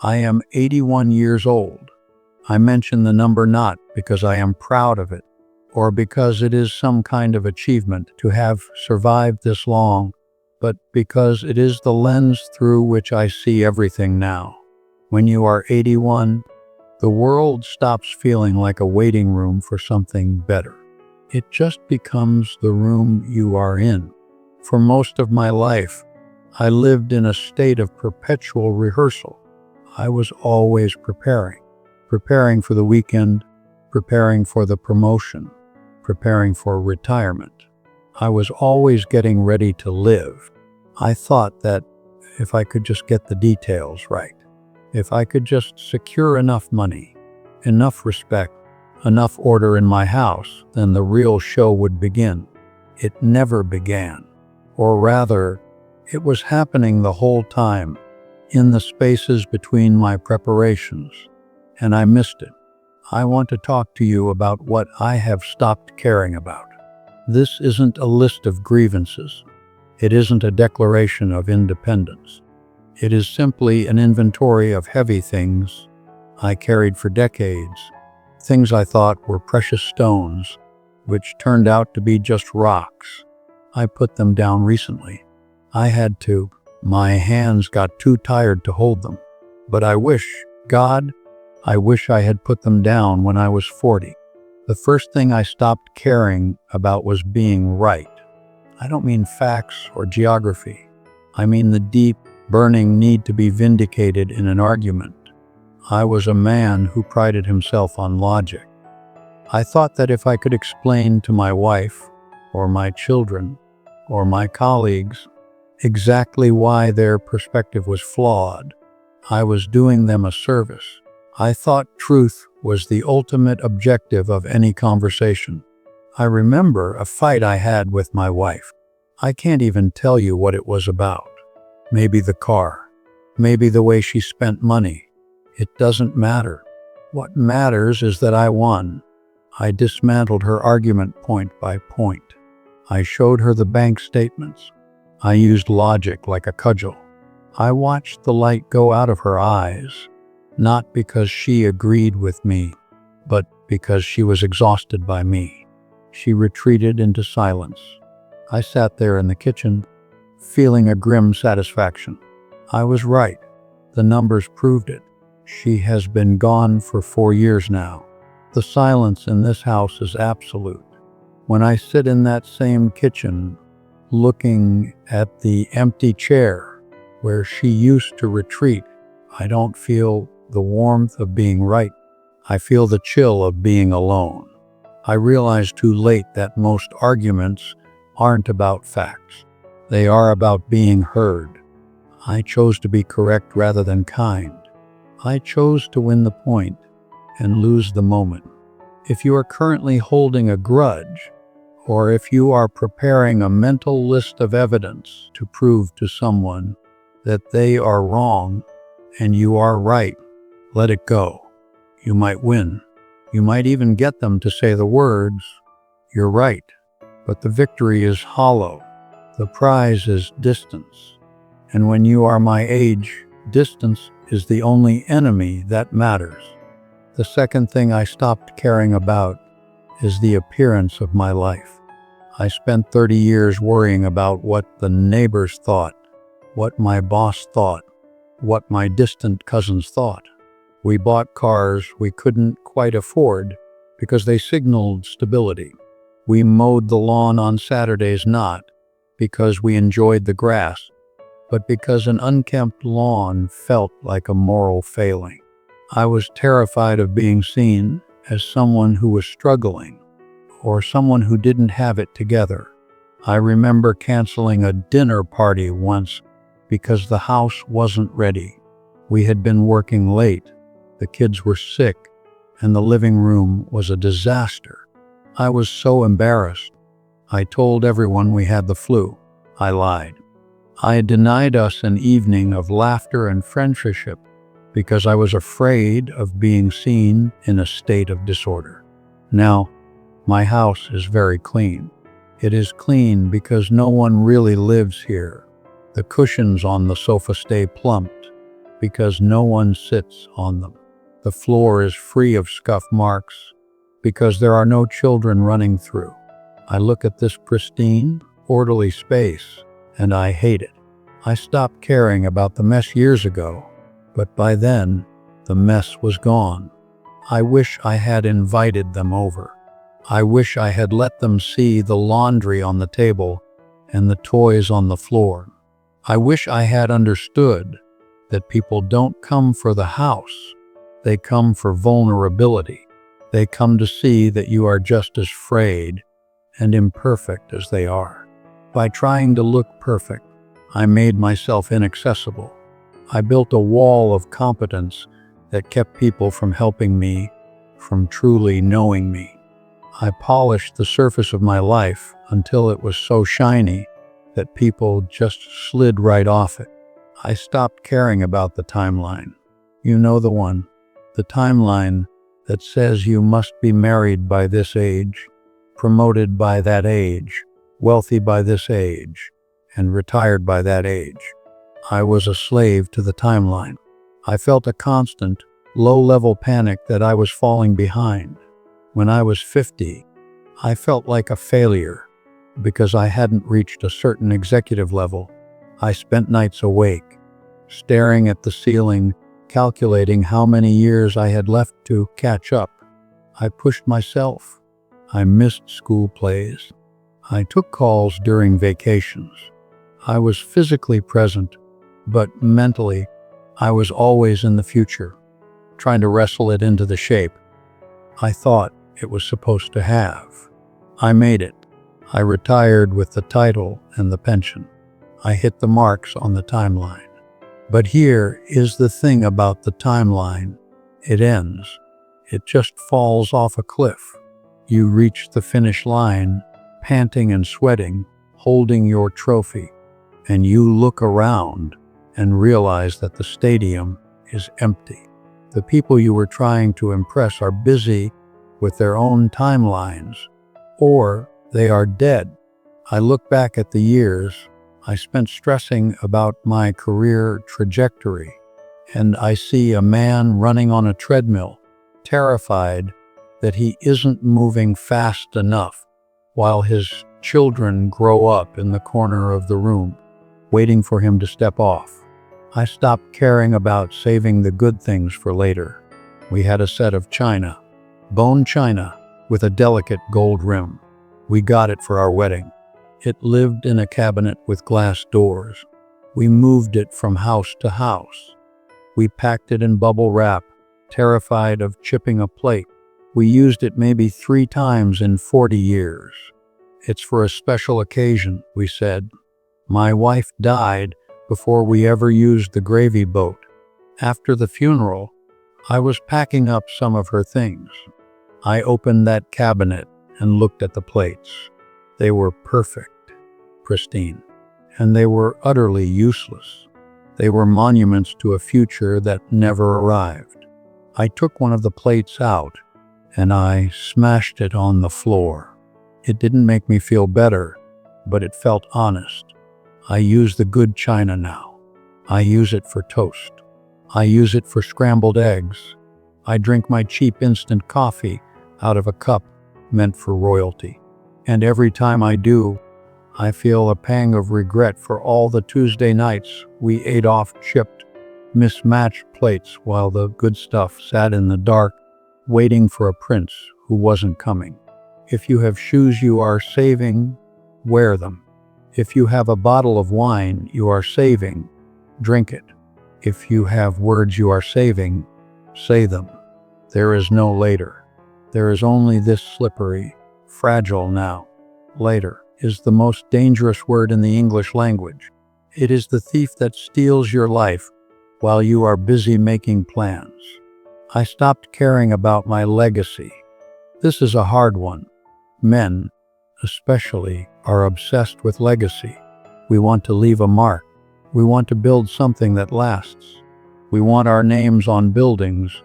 I am 81 years old. I mention the number not because I am proud of it, or because it is some kind of achievement to have survived this long, but because it is the lens through which I see everything now. When you are 81, the world stops feeling like a waiting room for something better. It just becomes the room you are in. For most of my life, I lived in a state of perpetual rehearsal. I was always preparing for the weekend, preparing for the promotion, preparing for retirement. I was always getting ready to live. I thought that if I could just get the details right, if I could just secure enough money, enough respect, enough order in my house, then the real show would begin. It never began. Or rather, it was happening the whole time, in the spaces between my preparations, and I missed it. I want to talk to you about what I have stopped caring about. This isn't a list of grievances. It isn't a declaration of independence. It is simply an inventory of heavy things I carried for decades, things I thought were precious stones, which turned out to be just rocks. I put them down recently. I had to. My hands got too tired to hold them. But I wish I had put them down when I was 40. The first thing I stopped caring about was being right. I don't mean facts or geography. I mean the deep, burning need to be vindicated in an argument. I was a man who prided himself on logic. I thought that if I could explain to my wife, or my children, or my colleagues exactly why their perspective was flawed, I was doing them a service. I thought truth was the ultimate objective of any conversation. I remember a fight I had with my wife. I can't even tell you what it was about. Maybe the car. Maybe the way she spent money. It doesn't matter. What matters is that I won. I dismantled her argument point by point. I showed her the bank statements. I used logic like a cudgel. I watched the light go out of her eyes, not because she agreed with me, but because she was exhausted by me. She retreated into silence. I sat there in the kitchen, feeling a grim satisfaction. I was right. The numbers proved it. She has been gone for 4 years now. The silence in this house is absolute. When I sit in that same kitchen, looking at the empty chair where she used to retreat, I don't feel the warmth of being right. I feel the chill of being alone. I realize too late that most arguments aren't about facts. They are about being heard. I chose to be correct rather than kind. I chose to win the point and lose the moment. If you are currently holding a grudge, or if you are preparing a mental list of evidence to prove to someone that they are wrong and you are right, let it go. You might win. You might even get them to say the words, "You're right," but the victory is hollow. The prize is distance. And when you are my age, distance is the only enemy that matters. The second thing I stopped caring about is the appearance of my life. I spent 30 years worrying about what the neighbors thought, what my boss thought, what my distant cousins thought. We bought cars we couldn't quite afford because they signaled stability. We mowed the lawn on Saturdays not because we enjoyed the grass, but because an unkempt lawn felt like a moral failing. I was terrified of being seen as someone who was struggling or someone who didn't have it together. I remember canceling a dinner party once because the house wasn't ready. We had been working late, the kids were sick, and the living room was a disaster. I was so embarrassed. I told everyone we had the flu. I lied. I denied us an evening of laughter and friendship because I was afraid of being seen in a state of disorder. Now, my house is very clean. It is clean because no one really lives here. The cushions on the sofa stay plumped. because no one sits on them. The floor is free of scuff marks because there are no children running through. I look at this pristine, orderly space, and I hate it. I stopped caring about the mess years ago, but by then, the mess was gone. I wish I had invited them over. I wish I had let them see the laundry on the table and the toys on the floor. I wish I had understood that people don't come for the house. They come for vulnerability. They come to see that you are just as frayed and imperfect as they are. By trying to look perfect, I made myself inaccessible. I built a wall of competence that kept people from helping me, from truly knowing me. I polished the surface of my life until it was so shiny that people just slid right off it. I stopped caring about the timeline. You know the one. The timeline that says you must be married by this age, promoted by that age, wealthy by this age, and retired by that age. I was a slave to the timeline. I felt a constant, low-level panic that I was falling behind. When I was 50, I felt like a failure because I hadn't reached a certain executive level. I spent nights awake, staring at the ceiling, calculating how many years I had left to catch up. I pushed myself. I missed school plays. I took calls during vacations. I was physically present, but mentally, I was always in the future, trying to wrestle it into the shape I thought it was supposed to have. I made it. I retired with the title and the pension. I hit the marks on the timeline. But here is the thing about the timeline. It ends. It just falls off a cliff. You reach the finish line, panting and sweating, holding your trophy, and you look around and realize that the stadium is empty. The people you were trying to impress are busy with their own timelines, or they are dead. I look back at the years I spent stressing about my career trajectory, and I see a man running on a treadmill, terrified that he isn't moving fast enough, while his children grow up in the corner of the room, waiting for him to step off. I stopped caring about saving the good things for later. We had a set of china, bone china, with a delicate gold rim. We got it for our wedding. It lived in a cabinet with glass doors. We moved it from house to house. We packed it in bubble wrap, terrified of chipping a plate. We used it maybe 3 times in 40 years. It's for a special occasion, we said. My wife died before we ever used the gravy boat. After the funeral, I was packing up some of her things. I opened that cabinet and looked at the plates. They were perfect, pristine, and they were utterly useless. They were monuments to a future that never arrived. I took one of the plates out, and I smashed it on the floor. It didn't make me feel better, but it felt honest. I use the good china now. I use it for toast. I use it for scrambled eggs. I drink my cheap instant coffee out of a cup meant for royalty. And every time I do, I feel a pang of regret for all the Tuesday nights we ate off chipped, mismatched plates while the good stuff sat in the dark, waiting for a prince who wasn't coming. If you have shoes you are saving, wear them. If you have a bottle of wine you are saving, drink it. If you have words you are saving, say them. There is no later. There is only this slippery, fragile now. Later is the most dangerous word in the English language. It is the thief that steals your life while you are busy making plans. I stopped caring about my legacy. This is a hard one. Men, especially, are obsessed with legacy. We want to leave a mark. We want to build something that lasts. We want our names on buildings,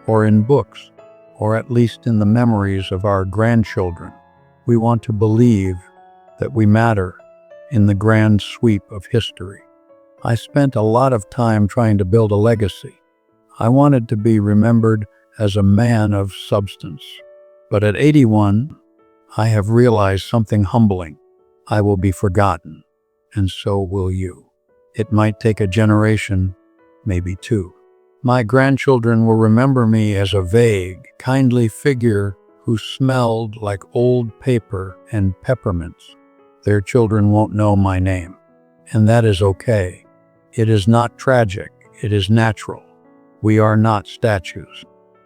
or in books, or at least in the memories of our grandchildren. We want to believe that we matter in the grand sweep of history. I spent a lot of time trying to build a legacy. I wanted to be remembered as a man of substance. But at 81, I have realized something humbling. I will be forgotten, and so will you. It might take a generation, maybe two. My grandchildren will remember me as a vague, kindly figure who smelled like old paper and peppermints. Their children won't know my name, and that is okay. It is not tragic, it is natural. We are not statues.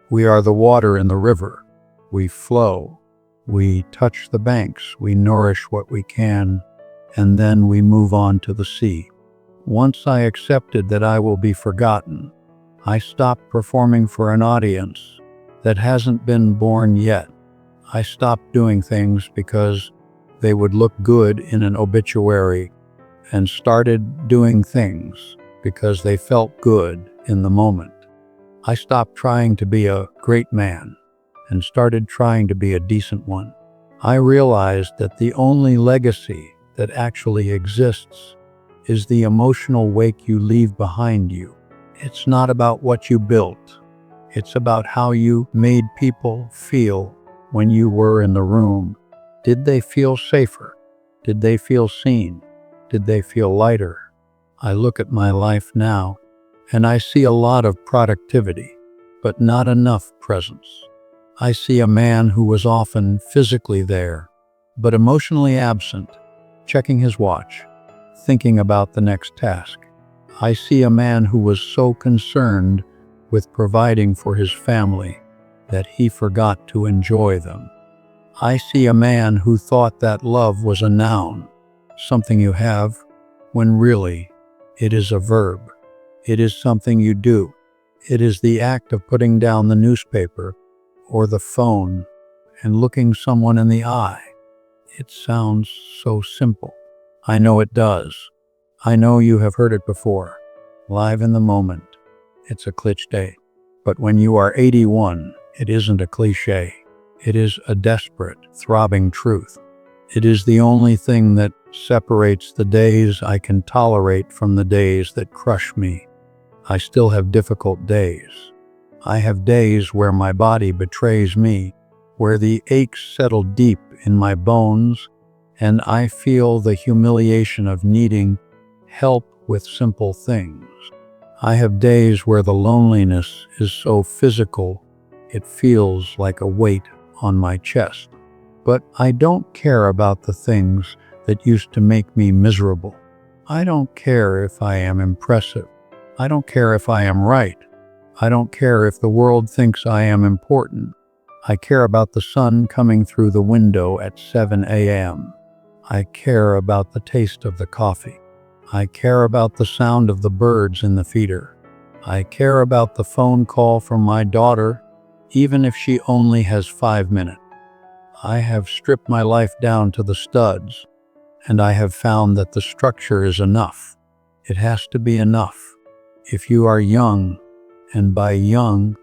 We are the water in the river. We flow. We touch the banks. We nourish what we can, and then we move on to the sea. Once I accepted that I will be forgotten, I stopped performing for an audience that hasn't been born yet. I stopped doing things because they would look good in an obituary and started doing things because they felt good in the moment. I stopped trying to be a great man and started trying to be a decent one. I realized that the only legacy that actually exists is the emotional wake you leave behind you. It's not about what you built. It's about how you made people feel when you were in the room. Did they feel safer? Did they feel seen? Did they feel lighter? I look at my life now, and I see a lot of productivity, but not enough presence. I see a man who was often physically there, but emotionally absent, checking his watch, thinking about the next task. I see a man who was so concerned with providing for his family that he forgot to enjoy them. I see a man who thought that love was a noun, something you have, when really it is a verb. It is something you do. It is the act of putting down the newspaper or the phone and looking someone in the eye. It sounds so simple. I know it does. I know you have heard it before. Live in the moment. It's a cliché. But when you are 81, it isn't a cliché. It is a desperate, throbbing truth. It is the only thing that separates the days I can tolerate from the days that crush me. I still have difficult days. I have days where my body betrays me, where the aches settle deep in my bones, and I feel the humiliation of needing help with simple things. I have days where the loneliness is so physical, it feels like a weight on my chest. But I don't care about the things that used to make me miserable. I don't care if I am impressive. I don't care if I am right. I don't care if the world thinks I am important. I care about the sun coming through the window at 7 a.m. I care about the taste of the coffee. I care about the sound of the birds in the feeder. I care about the phone call from my daughter, even if she only has 5 minutes. I have stripped my life down to the studs, and I have found that the structure is enough. It has to be enough. If you are young, and by young,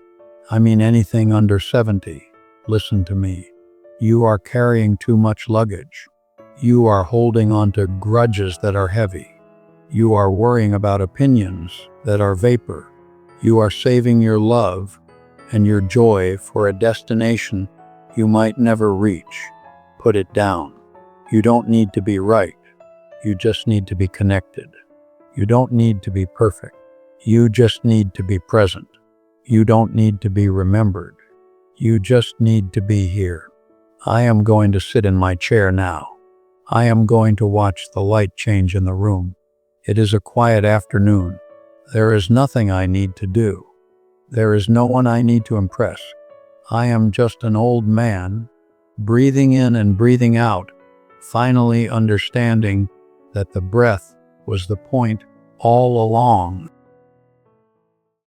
I mean anything under 70, listen to me. You are carrying too much luggage. You are holding on to grudges that are heavy. You are worrying about opinions that are vapor. You are saving your love and your joy for a destination you might never reach. Put it down. You don't need to be right. You just need to be connected. You don't need to be perfect. You just need to be present. You don't need to be remembered. You just need to be here. I am going to sit in my chair now. I am going to watch the light change in the room. It is a quiet afternoon. There is nothing I need to do. There is no one I need to impress. I am just an old man, breathing in and breathing out, finally understanding that the breath was the point all along.